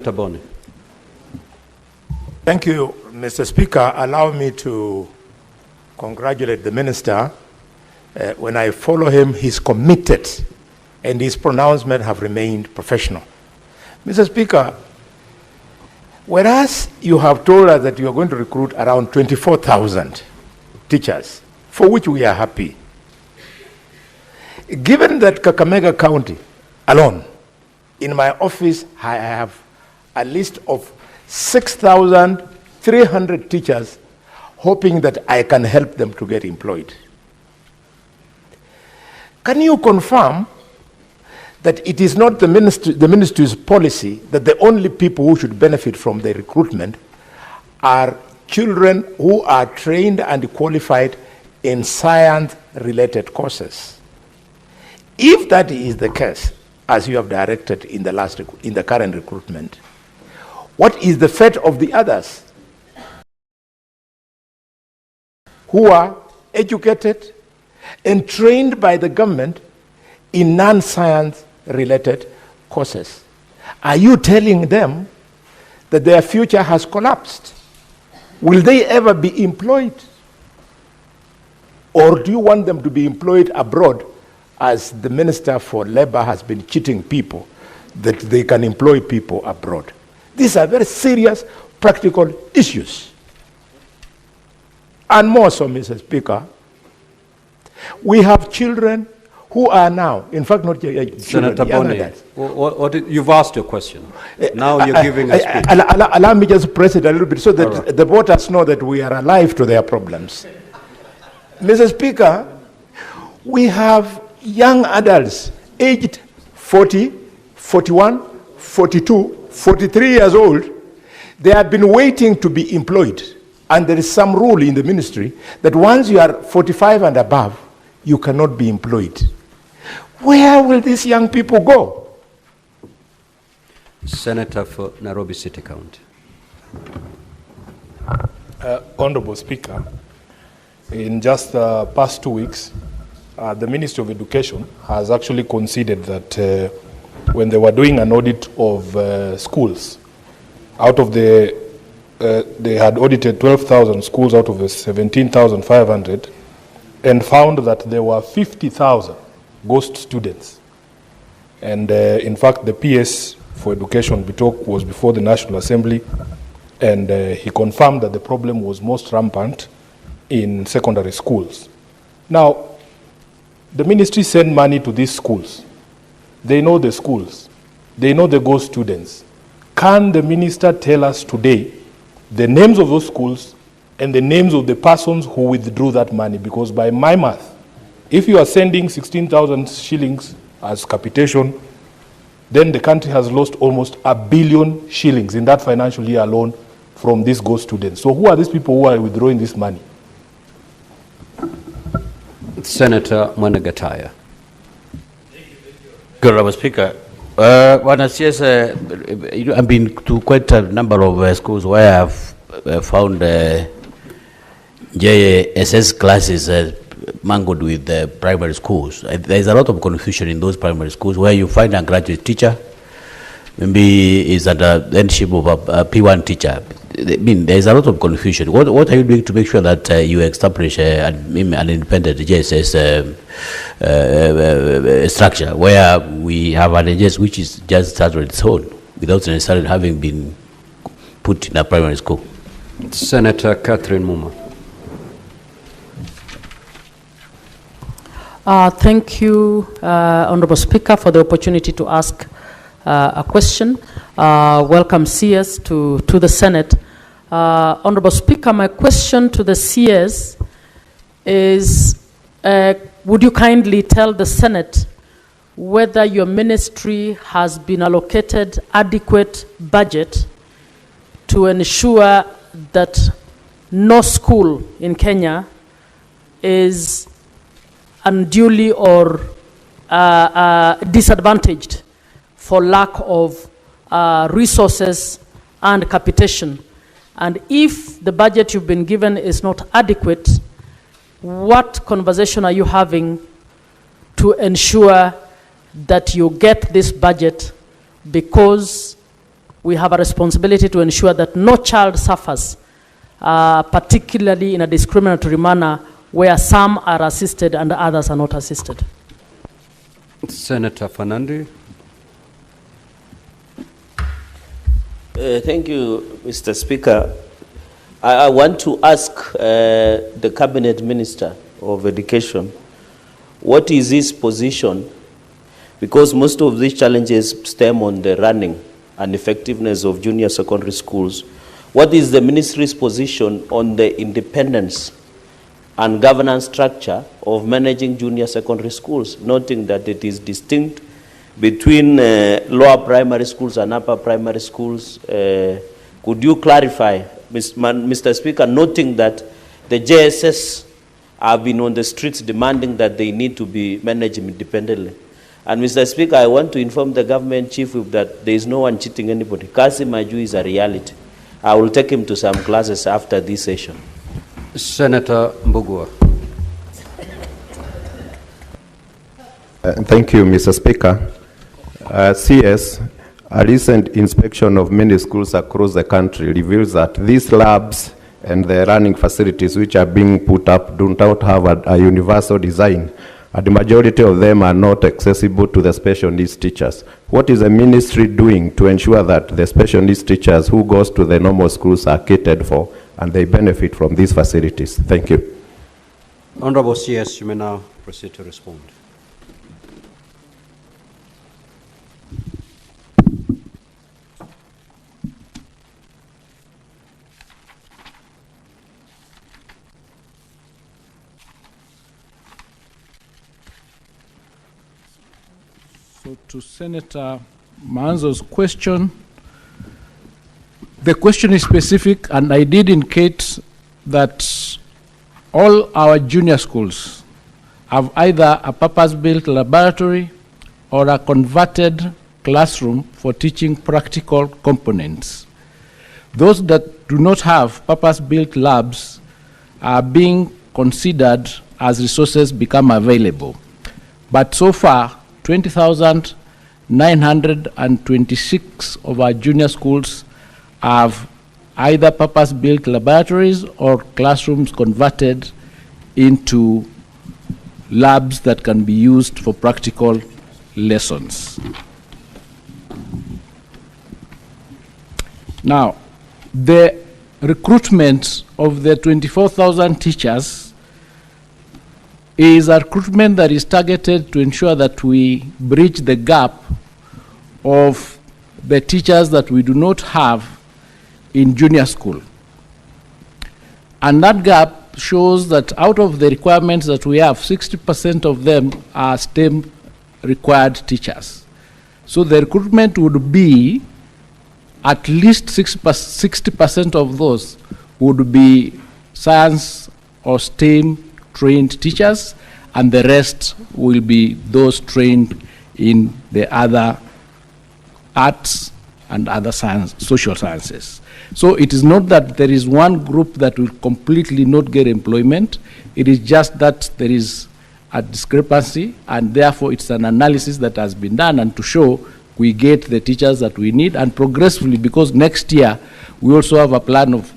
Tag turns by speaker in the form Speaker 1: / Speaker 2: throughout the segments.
Speaker 1: Tabone.
Speaker 2: Thank you, Mr. Speaker. Allow me to congratulate the minister. When I follow him, he's committed, and his pronouncements have remained professional. Mr. Speaker, whereas you have told us that you are going to recruit around 24,000 teachers, for which we are happy, given that Kakamega County alone, in my office, I have a list of 6,300 teachers hoping that I can help them to get employed. Can you confirm that it is not the ministry's policy that the only people who should benefit from the recruitment are children who are trained and qualified in science-related courses? If that is the case, as you have directed in the current recruitment, what is the fate of the others who are educated and trained by the government in non-science related courses? Are you telling them that their future has collapsed? Will they ever be employed? Or do you want them to be employed abroad, as the Minister for Labor has been cheating people that they can employ people abroad? These are very serious practical issues. And more so, Mr. Speaker, we have children who are now, in fact, not children,
Speaker 1: Senator Boni, you've asked your question. Now you're giving a speech.
Speaker 2: Allow me just press it a little bit so that the voters know that we are alive to their problems. Mr. Speaker, we have young adults aged 40, 41, 42, 43 years old. They have been waiting to be employed. And there is some rule in the ministry that once you are 45 and above, you cannot be employed. Where will these young people go?
Speaker 1: Senator for Nairobi City County.
Speaker 3: Honorable Speaker, in just the past 2 weeks, the Ministry of Education has actually conceded that when they were doing an audit of schools, out of the they had audited 12,000 schools out of the 17,500 and found that there were 50,000 ghost students. And in fact, the PS for Education, Bitok, was before the National Assembly, and he confirmed that the problem was most rampant in secondary schools. Now, the ministry sent money to these schools. They know the schools. They know the ghost students. Can the minister tell us today the names of those schools and the names of the persons who withdrew that money? Because by my math, if you are sending 16,000 shillings as capitation, then the country has lost almost 1 billion shillings in that financial year alone from these ghost students. So who are these people who are withdrawing this money?
Speaker 1: Senator Mwanagataya.
Speaker 4: Good, Honorable Speaker. I've been to quite a number of schools where I've found JSS classes mangled with primary schools. There's a lot of confusion in those primary schools where you find a graduate teacher, maybe is under the internship of a P1 teacher. I mean, there's a lot of confusion. What are you doing to make sure that you establish an independent JSS structure where we have an JSS which is just started on its own without necessarily having been put in a primary school?
Speaker 1: Senator Catherine Muma.
Speaker 5: Thank you, Honorable Speaker, for the opportunity to ask a question. Welcome CS to the Senate. Honorable Speaker, my question to the CS is, would you kindly tell the Senate whether your ministry has been allocated adequate budget to ensure that no school in Kenya is unduly or disadvantaged for lack of resources and capitation? And if the budget you've been given is not adequate, what conversation are you having to ensure that you get this budget, because we have a responsibility to ensure that no child suffers, particularly in a discriminatory manner where some are assisted and others are not assisted.
Speaker 1: Senator Fernandi.
Speaker 6: Thank you, Mr. Speaker. I want to ask the Cabinet Minister of Education, what is his position? Because most of these challenges stem on the running and effectiveness of junior secondary schools. What is the ministry's position on the independence and governance structure of managing junior secondary schools, noting that it is distinct between lower primary schools and upper primary schools? Could you clarify, Mr. Speaker, noting that the JSS have been on the streets demanding that they need to be managed independently? And Mr. Speaker, I want to inform the government chief whip that there is no one cheating anybody. Kasi Maju is a reality. I will take him to some classes after this session.
Speaker 1: Senator Mbugua.
Speaker 7: Thank you, Mr. Speaker. CS, a recent inspection of many schools across the country reveals that these labs and the running facilities which are being put up do not have a universal design, and the majority of them are not accessible to the special needs teachers. What is the ministry doing to ensure that the special needs teachers who goes to the normal schools are catered for and they benefit from these facilities? Thank you.
Speaker 1: Honorable CS, you may now proceed to respond.
Speaker 8: So to Senator Manzo's question, the question is specific, and I did indicate that all our junior schools have either a purpose-built laboratory or a converted classroom for teaching practical components. Those that do not have purpose-built labs are being considered as resources become available. But so far, 20,926 of our junior schools have either purpose-built laboratories or classrooms converted into labs that can be used for practical lessons. Now, the recruitment of the 24,000 teachers is a recruitment that is targeted to ensure that we bridge the gap of the teachers that we do not have in junior school. And that gap shows that out of the requirements that we have, 60% of them are STEM required teachers. So the recruitment would be at least 60% of those would be science or STEM trained teachers, and the rest will be those trained in the other arts and other science, social sciences. So it is not that there is one group that will completely not get employment. It is just that there is a discrepancy, and therefore it's an analysis that has been done, and to show we get the teachers that we need, and progressively, because next year we also have a plan of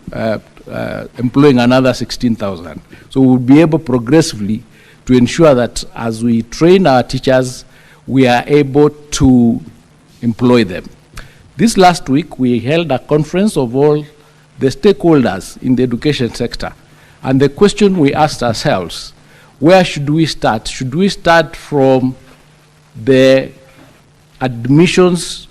Speaker 8: employing another 16,000. So we'll be able progressively to ensure that as we train our teachers, we are able to employ them. This last week, we held a conference of all the stakeholders in the education sector. And the question we asked ourselves, where should we start? Should we start from the admissions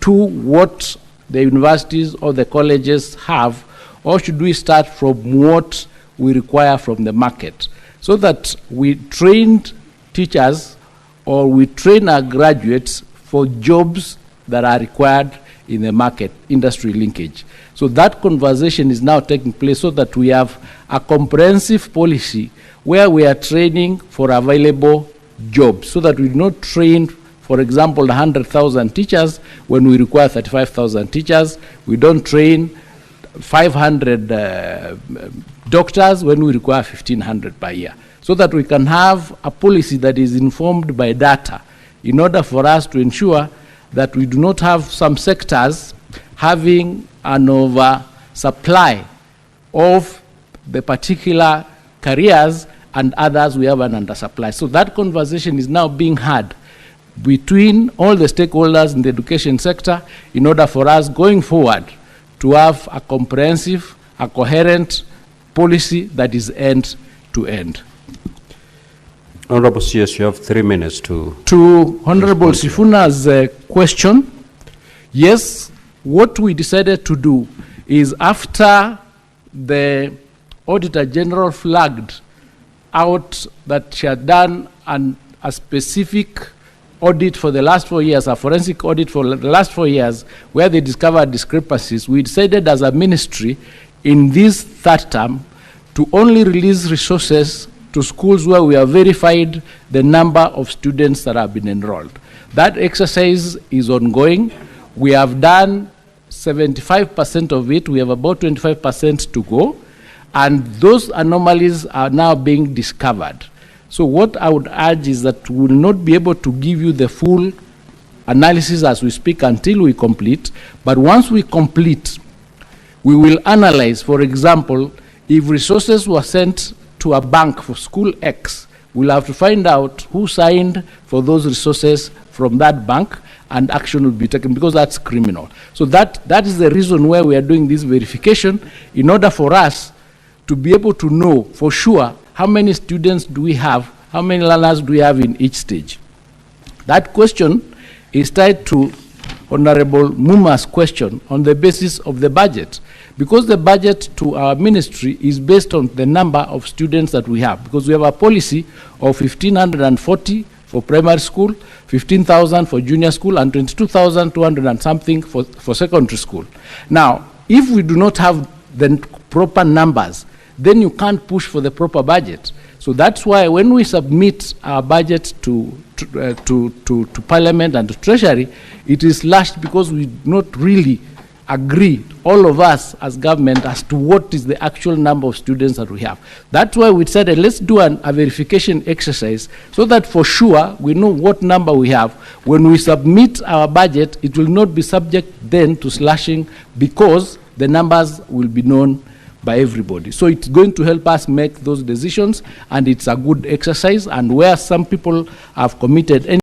Speaker 8: to what the universities or the colleges have, or should we start from what we require from the market? So that we trained teachers or we train our graduates for jobs that are required in the market, industry linkage. So that conversation is now taking place so that we have a comprehensive policy where we are training for available jobs, so that we do not train, for example, 100,000 teachers when we require 35,000 teachers. We don't train 500 doctors when we require 1,500 per year, so that we can have a policy that is informed by data in order for us to ensure that we do not have some sectors having an oversupply of the particular careers and others we have an undersupply. So that conversation is now being had between all the stakeholders in the education sector in order for us going forward to have a comprehensive, a coherent policy that is end to end.
Speaker 1: Honorable CS, you have 3 minutes to...
Speaker 8: To Honorable Sifuna's question, yes, what we decided to do is after the Auditor General flagged out that she had done a specific audit for the last 4 years, a forensic audit for the last 4 years, where they discovered discrepancies, we decided as a ministry in this third term to only release resources to schools where we have verified the number of students that have been enrolled. That exercise is ongoing. We have done 75% of it. We have about 25% to go. And those anomalies are now being discovered. So what I would urge is that we will not be able to give you the full analysis as we speak until we complete. But once we complete, we will analyze, for example, if resources were sent to a bank for school X, we'll have to find out who signed for those resources from that bank, and action will be taken, because that's criminal. So that is the reason why we are doing this verification, in order for us to be able to know for sure how many students do we have, how many learners do we have in each stage. That question is tied to Honorable Muma's question on the basis of the budget, because the budget to our ministry is based on the number of students that we have, because we have a policy of 1,540 for primary school, 15,000 for junior school, and 22,200 and something for secondary school. Now, if we do not have the proper numbers, then you can't push for the proper budget. So that's why when we submit our budget to Parliament and to Treasury, it is slashed, because we do not really agree, all of us as government, as to what is the actual number of students that we have. That's why we said, let's do a verification exercise, so that for sure we know what number we have. When we submit our budget, it will not be subject then to slashing, because the numbers will be known by everybody. So it's going to help us make those decisions, and it's a good exercise. And where some people have committed any